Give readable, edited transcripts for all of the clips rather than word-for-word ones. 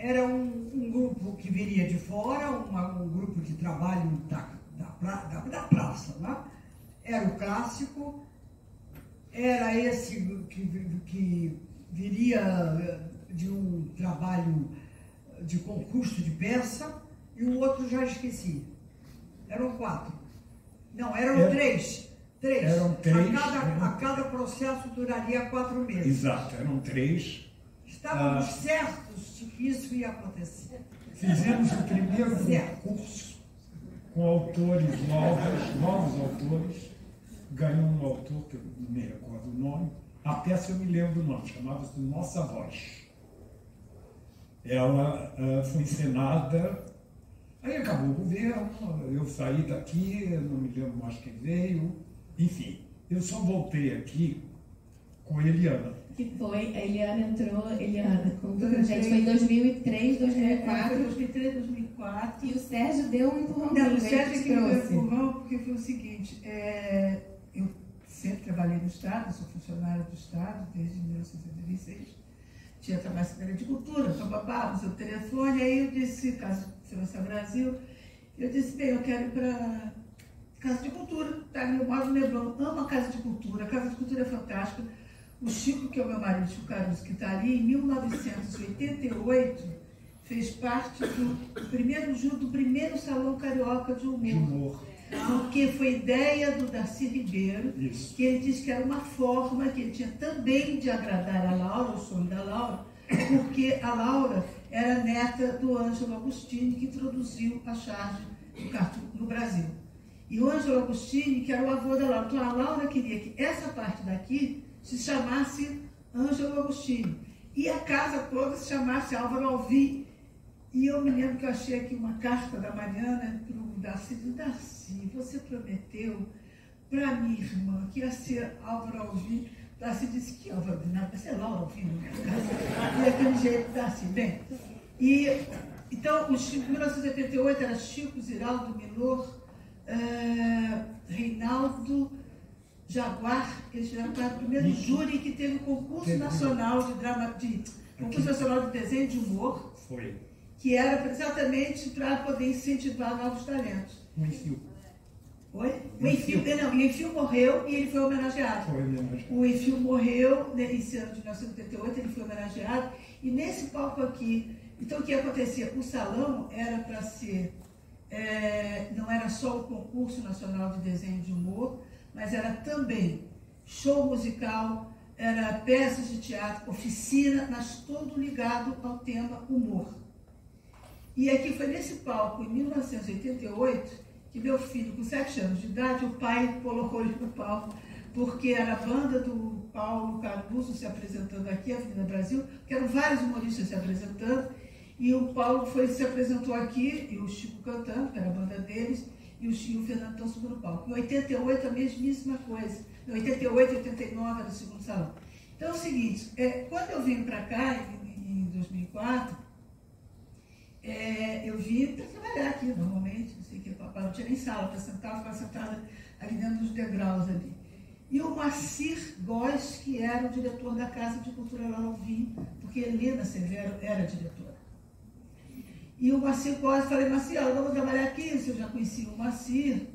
era um grupo que viria de fora, um grupo de trabalho da praça, né? Era o clássico, era esse que viria de um trabalho de concurso de peça, e o outro já esqueci. Eram 4. Não, eram 3. 3. Eram 3. A cada processo duraria 4 meses. Exato, eram 3. Estávamos certos de que isso ia acontecer. Fizemos o primeiro concurso com autores novos autores. Ganhou um autor, que eu não me recordo o nome. A peça eu me lembro o nome, chamava-se Nossa Voz. Ela foi encenada, aí acabou o governo, eu saí daqui, eu não me lembro mais quem veio, enfim, eu só voltei aqui com Eliana. Que foi, a Eliana entrou, contou pra gente, foi em 2003, 2004. Foi 2003, 2004. E o Sérgio deu um empurrãozinho. Não, o Sérgio que me deu um empurrão, porque foi o seguinte, eu sempre trabalhei no Estado, sou funcionária do Estado desde 1976. Tinha trabalho na Secretaria de Cultura, babá, no seu telefone, aí eu disse, Casa de Segurança Brasil, eu disse, bem, eu quero ir para Casa de Cultura, tá? Eu moro no Leblon, amo a Casa de Cultura é fantástica. O Chico, que é o meu marido, Chico Caruso, que está ali, em 1988, fez parte do primeiro Salão Carioca de Humor. Porque foi ideia do Darcy Ribeiro, Isso. Que ele disse que era uma forma que ele tinha também de agradar a Laura, o sonho da Laura, porque a Laura era neta do Ângelo Agostini, que introduziu a charge do cartoon no Brasil. E o Ângelo Agostini, que era o avô da Laura. Então a Laura queria que essa parte daqui se chamasse Ângelo Agostini. E a casa toda se chamasse Álvaro Alvim. E eu me lembro que eu achei aqui uma carta da Mariana para o Darcy. Darcy, você prometeu para minha irmã que ia ser Álvaro Alvim. Darcy disse que Álvaro Alvim, não, vai ser Laura Alvim na minha casa. E daquele jeito, Darcy, bem. Então, em 1978 era Chico, Ziraldo, Milor, Reinaldo, Jaguar. Eles fizeram parte do primeiro júri que teve o concurso nacional concurso nacional de desenho de humor. Foi. Que era exatamente para poder incentivar novos talentos. O Enfio. Oi? O Enfio morreu e ele foi homenageado. O Enfio morreu nesse ano de 1988, ele foi homenageado. E nesse palco aqui, então o que acontecia? O salão era para ser, não era só o concurso nacional de desenho de humor, mas era também show musical, era peças de teatro, oficina, mas todo ligado ao tema humor. E aqui foi nesse palco, em 1988, que meu filho, com 7 anos de idade, o pai colocou ele no palco, porque era a banda do Paulo Caruso se apresentando aqui, Avenida Brasil, que eram vários humoristas se apresentando, e o Paulo se apresentou aqui, e o Chico cantando, que era a banda deles, e o Fernando estão subindo no palco. Em 88, a mesmíssima coisa. Em 88, 89, era o segundo salão. Então é o seguinte, quando eu vim para cá, em 2004, eu vim para trabalhar aqui, normalmente, não sei o que, papai não tinha nem sala para sentar, eu ficava sentada ali dentro dos degraus ali. E o Macir Góes, que era o diretor da Casa de Cultura Laura Alvim, porque Helena Severo era diretora. E o Macir Góes, falei, Macir, vamos trabalhar aqui, você já conhecia o Macir,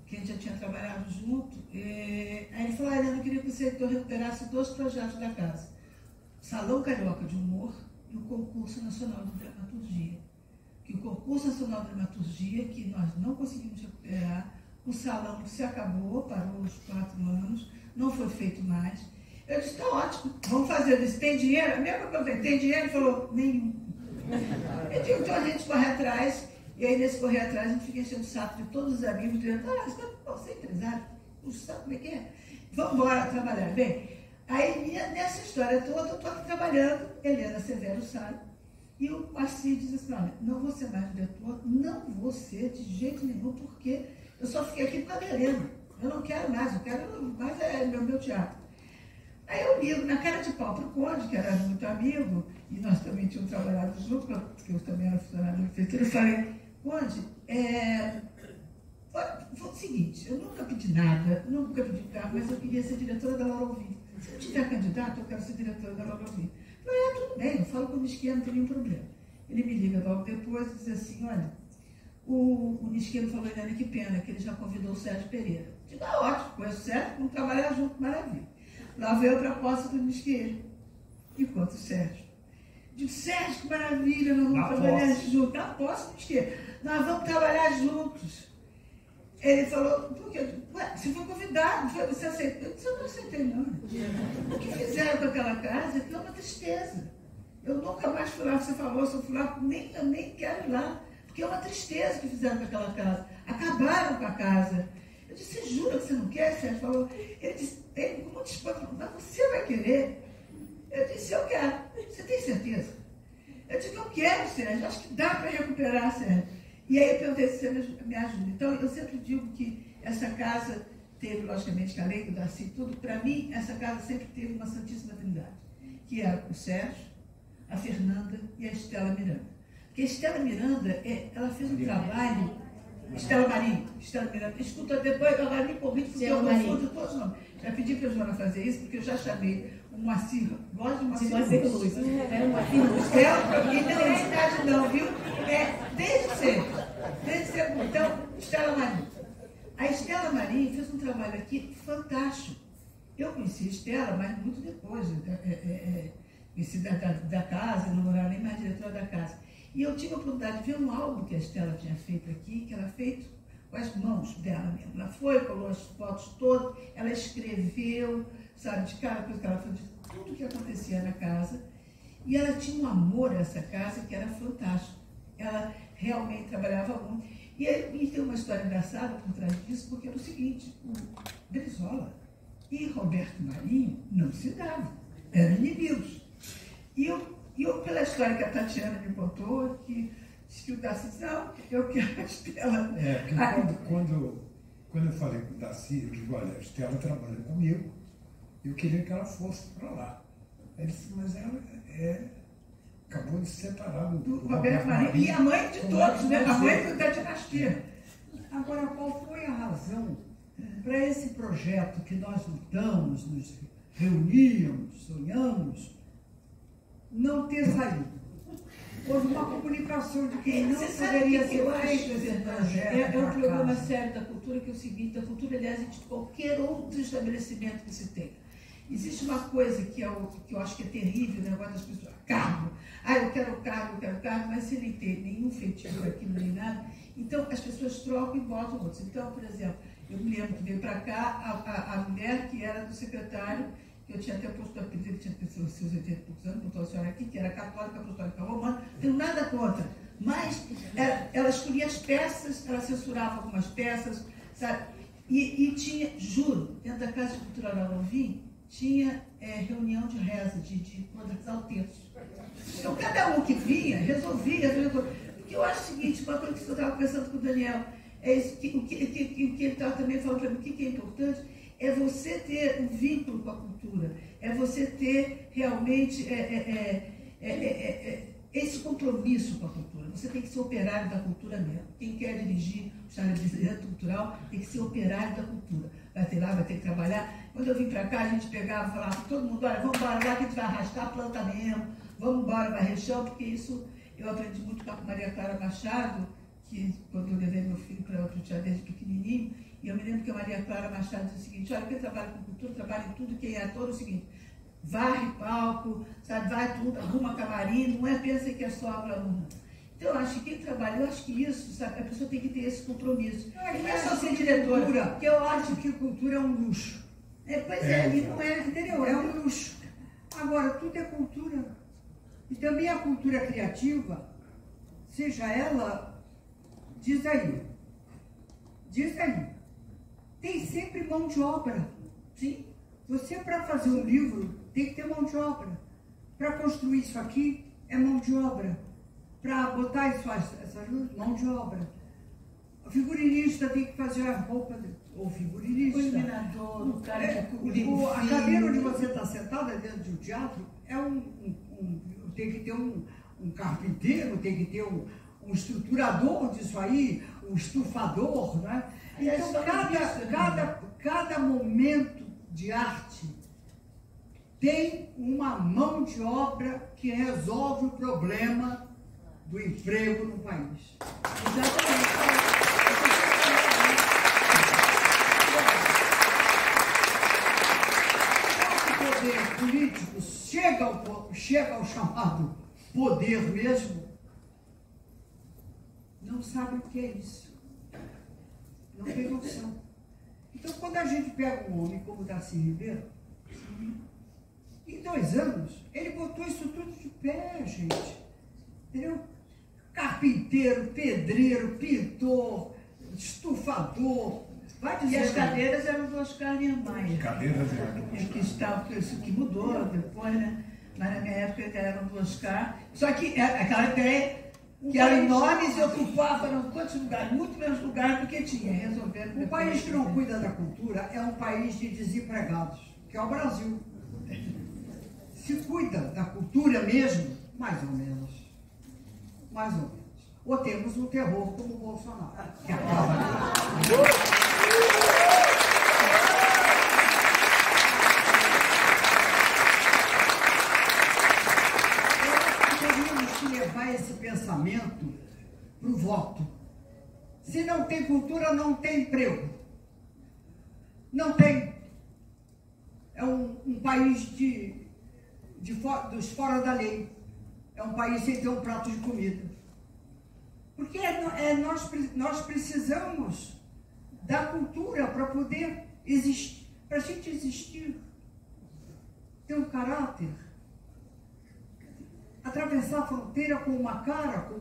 que a gente já tinha trabalhado junto. Aí ele falou, Helena, eu queria que você recuperasse 2 projetos da casa. Salão Carioca de Humor e o Concurso Nacional de Dramaturgia. Que o Concurso Nacional de Dramaturgia, que nós não conseguimos recuperar, o salão se acabou, parou os 4 anos, não foi feito mais. Eu disse, está ótimo, vamos fazer. Eu disse, tem dinheiro? A mesma coisa, tem dinheiro? Ele falou, nenhum. Então a gente corre atrás, e aí nesse correr atrás a gente fica enchendo o saco de todos os amigos, dizendo, você é empresário, sabe como é que é? Vamos embora trabalhar. Bem, aí nessa história toda, eu estou aqui trabalhando, Helena Severo sai, e o Marci diz assim, olha, não vou ser mais diretor, não vou ser de jeito nenhum, porque eu só fiquei aqui por causa da Helena. Eu não quero mais, eu quero mais meu teatro. Aí eu ligo na cara de pau para o Conde, que era muito amigo, e nós também tínhamos trabalhado junto, porque eu também era funcionário da prefeitura, eu falei, Conde, foi o seguinte, eu nunca pedi nada, nunca pedi carro, mas eu queria ser diretora da Laura Alvim. Se eu tiver candidato, eu quero ser diretora da Laura Alvim. Eu falei, tudo bem, eu falo com o esquerdo, não tem nenhum problema. Ele me liga logo depois e diz assim, olha, o Nisqueiro falou, Eliane, que pena, que ele já convidou o Sérgio Pereira. Eu digo, ótimo, conheço o Sérgio, vamos trabalhar junto, maravilha. Lá veio a proposta do Nisqueiro. Enquanto o Sérgio. Eu digo, Sérgio, que maravilha, nós vamos trabalhar juntos. Na posse do Nisqueiro. Nós vamos trabalhar juntos. Ele falou, por quê? Ué, você foi convidado, você aceitou? Eu disse, eu não aceitei, não. O que fizeram com aquela casa é uma tristeza. Eu nunca mais fui lá, você falou, se eu fui lá, eu nem quero ir lá. Porque é uma tristeza que fizeram com aquela casa. Acabaram com a casa. Eu disse, você jura que você não quer? Sérgio falou. Ele disse, com muito espanto, falou, mas você vai querer? Eu disse, eu quero. Você tem certeza? Eu disse, eu quero, Sérgio. Acho que dá para recuperar, Sérgio. E aí eu perguntei se você me ajuda. Então, eu sempre digo que essa casa teve, logicamente, além do Darcy, tudo. Para mim, essa casa sempre teve uma Santíssima Trindade. Que era o Sérgio, a Fernanda e a Estela Miranda. Porque a Estela Miranda, ela fez um trabalho... Estela Marinho, Estela Miranda. Escuta depois, agora me corrige, porque eu confundo todos os nomes. Já pedi para a Joana fazer isso, porque eu já chamei o Moacir. Gosto de Moacir Luz. É o Moacir Luz. E não é idade não, viu? Desde sempre. Desde sempre. Então, Estela Marinho. A Estela Marinho fez um trabalho aqui fantástico. Eu conheci a Estela, mas muito depois. Conheci da casa, não era nem mais diretora da casa. E eu tive a oportunidade de ver um álbum que a Estela tinha feito aqui, que ela fez com as mãos dela mesmo. Ela foi, colou as fotos todas, ela escreveu, sabe, de cada coisa que ela fez, de tudo que acontecia na casa. E ela tinha um amor a essa casa que era fantástico. Ela realmente trabalhava muito. E tem uma história engraçada por trás disso, porque era o seguinte, o Brizola e Roberto Marinho não se davam, eram inimigos. E eu, pela história que a Tatiana me contou, que disse que o Darcy disse, não, eu quero a Estela. Porque quando eu falei com o Darcy, eu digo, olha, a Estela trabalha comigo, eu queria que ela fosse para lá. Ele disse, mas ela acabou de se separar do Roberto Marinho. E a mãe de todos, né? A mãe da dinastia. Agora, qual foi a razão para esse projeto que nós lutamos, nos reuníamos, sonhamos, não ter saído? Houve uma comunicação de que não poderia ser feito esse projeto. É um problema sério da cultura, que é o seguinte, da cultura, aliás, de qualquer outro estabelecimento que se tenha. Existe uma coisa que eu acho que é terrível, o negócio das pessoas, cargo. Eu quero cargo, mas se ele tem nenhum feitiço daquilo, nem nada, então as pessoas trocam e botam outros. Então, por exemplo, eu me lembro que veio para cá a mulher que era do secretário, que eu tinha até posto a pedir, que tinha seus 80 e poucos anos, botou a senhora aqui, que era católica, apostólica romana, não tenho nada contra. Mas ela escolhia as peças, ela censurava algumas peças, sabe? E tinha, juro, dentro da Casa de Cultura Alvim, tinha reunião de reza, de rezar o terço. Então, cada um que vinha, resolvia. Porque eu acho o seguinte, uma coisa que eu estava conversando com o Daniel, o que ele estava também falando para mim, o que é importante, é você ter um vínculo com a cultura, é você ter realmente esse compromisso com a cultura. Você tem que ser operário da cultura mesmo. Quem quer dirigir o estabelecimento cultural tem que ser operário da cultura. Vai ter lá, vai ter que trabalhar. Quando eu vim para cá, a gente pegava e falava para todo mundo, olha, vamos embora lá que a gente vai arrastar a planta mesmo, vamos embora, varrer chão, porque isso eu aprendi muito com a Maria Clara Machado, que quando eu levei meu filho para o teatro desde pequenininho, e eu me lembro que a Maria Clara Machado disse o seguinte, olha, quem trabalha com cultura, trabalha em tudo, quem é ator, é o seguinte, varre palco, sabe, vai tudo, arruma camarim, não pensa que é só aluno. Então, eu acho que quem trabalha, eu acho que isso, sabe, a pessoa tem que ter esse compromisso. Não é só ser diretora, porque eu acho que cultura é um luxo. E não é, entendeu? É um luxo. Agora, tudo é cultura. E também a cultura criativa, seja ela, diz aí, tem sempre mão de obra. Sim. Você, para fazer um livro, tem que ter mão de obra. Para construir isso aqui, é mão de obra. Para botar essas luzes, mão de obra. O figurinista tem que fazer a roupa, ou figurinista. O iluminador, o cara que a cadeira onde você está sentada dentro de um teatro tem que ter um carpinteiro, tem que ter um estruturador disso aí, um estufador, né? Então, cada momento de arte tem uma mão de obra que resolve o problema do emprego no país. Exatamente. O poder político chega ao chamado poder mesmo, não sabe o que é isso. Não tem noção. Então, quando a gente pega um homem como Darcy Ribeiro, em 2 anos, ele botou isso tudo de pé, gente. Entendeu? Carpinteiro, pedreiro, pintor, estufador. Vai dizer. E as cadeiras eram do Oscar Niemeyer. Cadeiras que estava, isso que mudou depois, né? Mas na minha época eram do Oscar. Só que aquela ideia que eram enormes e ocupavam quantos lugares? Muito menos lugares do que tinha. Resolveram. Um país que não cuida da cultura é um país de desempregados, que é o Brasil. Se cuida da cultura mesmo, mais ou menos. Mais ou menos. Ou temos um terror como o Bolsonaro, que acaba. Teríamos que levar esse pensamento para o voto. Se não tem cultura, não tem emprego. Não tem. É um país dos fora da lei. É um país sem ter um prato de comida. Porque nós precisamos da cultura para poder existir, para a gente existir, ter um caráter, atravessar a fronteira com uma cara, com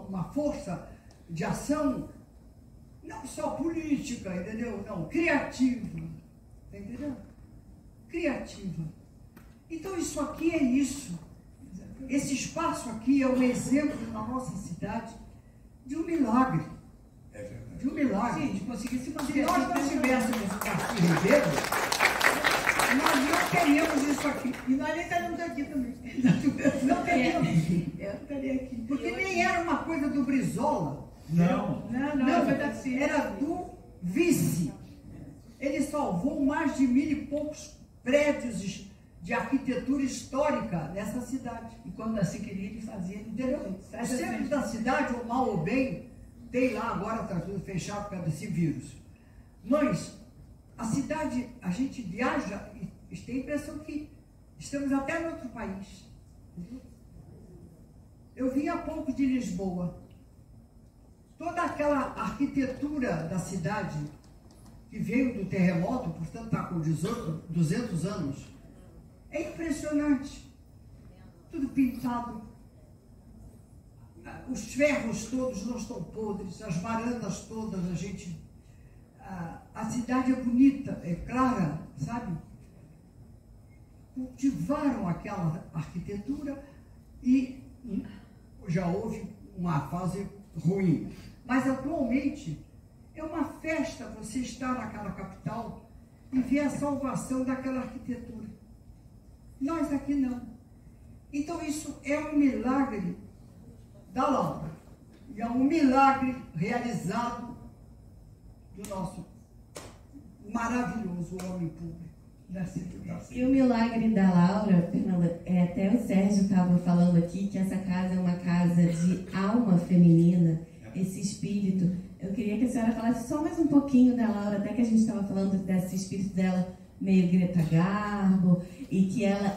uma força de ação, não só política, entendeu? Não, criativa, entendeu? Criativa. Então isso aqui é isso. Esse espaço aqui é um exemplo na nossa cidade de um milagre. É verdade. De um milagre. Sim, de conseguir se manter. Se nós não tivéssemos o Darcy Ribeiro, nós não teríamos isso aqui. E nós nem estaríamos aqui também. Não teríamos. Eu estaria aqui. Porque nem era uma coisa do Brizola. Não. Não, foi Darcy. Era do vice. Ele salvou mais de 1000 e poucos prédios de arquitetura histórica nessa cidade. E quando Darcy queria, ele fazia. Entendeu? O centro da cidade, ou mal ou bem, tem lá agora, está tudo fechado por causa desse vírus. Mas a cidade, a gente viaja e tem a impressão que estamos até em outro país. Entendeu? Eu vim há pouco de Lisboa. Toda aquela arquitetura da cidade que veio do terremoto, portanto está com 200 anos, é impressionante. Tudo pintado. Os ferros todos não estão podres, as varandas todas, a cidade é bonita, é clara, sabe? Cultivaram aquela arquitetura e já houve uma fase ruim. Mas atualmente é uma festa você estar naquela capital e ver a salvação daquela arquitetura. Nós aqui não. Então isso é um milagre da Laura. E é um milagre realizado do nosso maravilhoso homem público. E o milagre da Laura, Fernanda, até o Sérgio estava falando aqui que essa casa é uma casa de alma feminina, esse espírito. Eu queria que a senhora falasse só mais um pouquinho da Laura, até que a gente estava falando desse espírito dela meio Greta Garbo, e que ela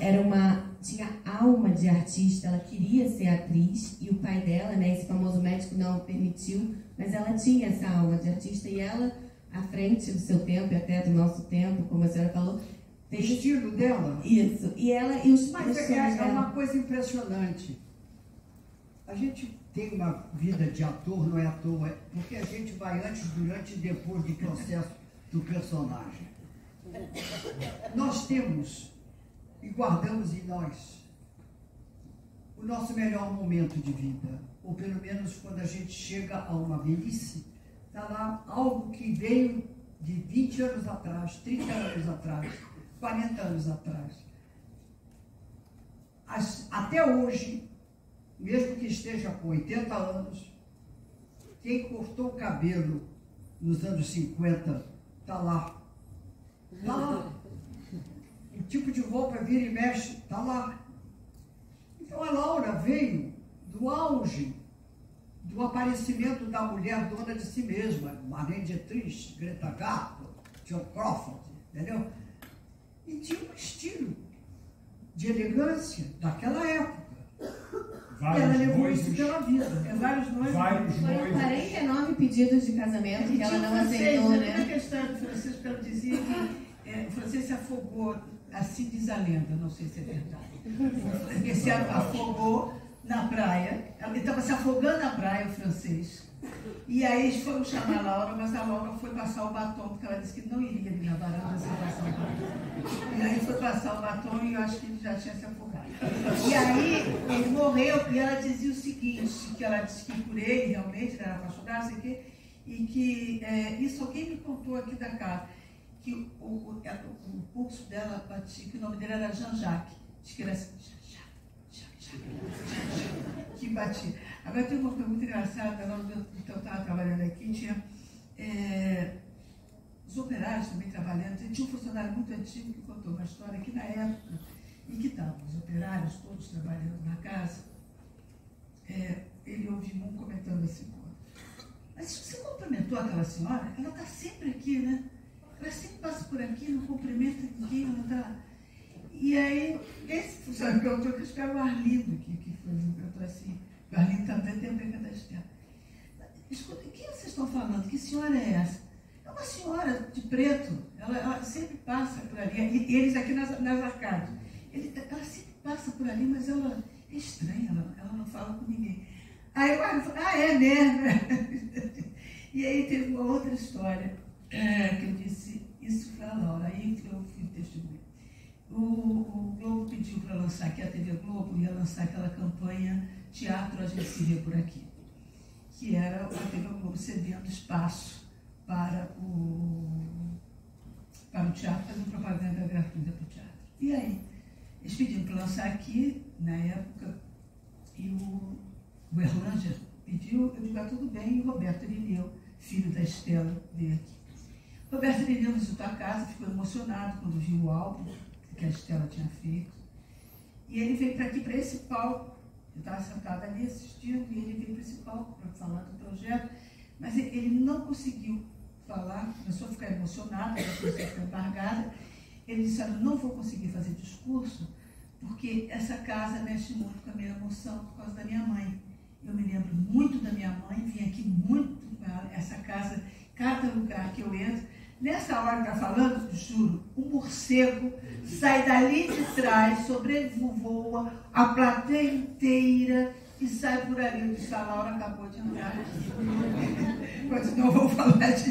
tinha alma de artista, ela queria ser atriz, e o pai dela, né, esse famoso médico, não permitiu, mas ela tinha essa alma de artista, e ela, à frente do seu tempo e até do nosso tempo, como a senhora falou, o estilo dela. Isso. E ela e os Mas é uma coisa impressionante. A gente tem uma vida de ator, não é à toa, porque a gente vai antes, durante e depois do processo do personagem. Nós temos e guardamos em nós o nosso melhor momento de vida, ou pelo menos quando a gente chega a uma velhice, está lá algo que veio de 20 anos atrás, 30 anos atrás, 40 anos atrás. Até hoje, mesmo que esteja com 80 anos, quem cortou o cabelo nos anos 50 está lá. Está lá. O tipo de roupa vira e mexe, está lá. Então a Laura veio do no auge do aparecimento da mulher dona de si mesma, Marlene Dietrich, Greta Garbo, Joan Crawford, entendeu? E tinha um estilo de elegância daquela época. Vários ela levou noivos, isso pela vida. Vários noivos. Foram 49 pedidos de casamento que ela não aceitou, né? Como é que a história do Francisco, ela dizia que o Francisco se afogou, assim diz a lenda, não sei se é verdade. Ele se afogou na praia, ele estava se afogando na praia, o francês. E aí eles foram chamar a Laura, mas a Laura foi passar o batom, porque ela disse que não iria ali na varanda sem passar o batom. E aí foi passar o batom e eu acho que ele já tinha se afogado. E aí ele morreu e ela dizia o seguinte, que ela disse que por ele realmente, ela era apaixonada, sei o quê, e que isso alguém me contou aqui da casa, que o pulso dela batia, que o nome dele era Jean-Jacques, diz que era assim, que batia. Agora tem uma coisa muito engraçada, então eu estava trabalhando aqui, tinha os operários também trabalhando, tinha um funcionário muito antigo que contou uma história que na época em que estavam os operários todos trabalhando na casa, ele ouviu um comentando assim, mas você cumprimentou aquela senhora? Ela está sempre aqui, né? Ela sempre passa por aqui, não cumprimenta ninguém, ela está... E aí, esse funcionário perguntou, que acho que era o Arlindo, que foi, perguntou assim, o Arlindo também tem a briga da Estela. Escuta, quem vocês estão falando? Que senhora é essa? É uma senhora de preto, ela sempre passa por ali, e eles aqui nas arcadas. Ela sempre passa por ali, mas ela é estranha, ela não fala com ninguém. Aí o Arlindo falou, é mesmo? E aí teve uma outra história, que eu disse, isso foi a Laura, aí eu fui testemunha. O Globo pediu para lançar, aqui a TV Globo ia lançar aquela campanha Teatro a gente se vê por aqui, que era a TV Globo cedendo espaço para o teatro, fazendo propaganda gratuita para o teatro. E aí, eles pediram para lançar aqui, na época, e o Erlanger pediu, eu digo, tudo bem, e o Roberto Irineu, filho da Estela, veio aqui. O Roberto Irineu visitou a casa, ficou emocionado quando viu o álbum que a Estela tinha feito. E ele veio para aqui, para esse palco. Eu estava sentada ali assistindo e ele veio para esse palco para falar do projeto, mas ele não conseguiu falar, começou a ficar emocionado, a pessoa ficou embargada. Ele disse, olha, não vou conseguir fazer discurso, porque essa casa mexe muito com a minha emoção por causa da minha mãe. Eu me lembro muito da minha mãe, vim aqui muito com ela, essa casa, cada lugar que eu entro. Nessa hora que está falando, juro, um morcego sai dali de trás, sobrevoa a plateia inteira e sai por ali. Eu disse, a Laura acabou de entrar aqui. Mas não vou falar disso.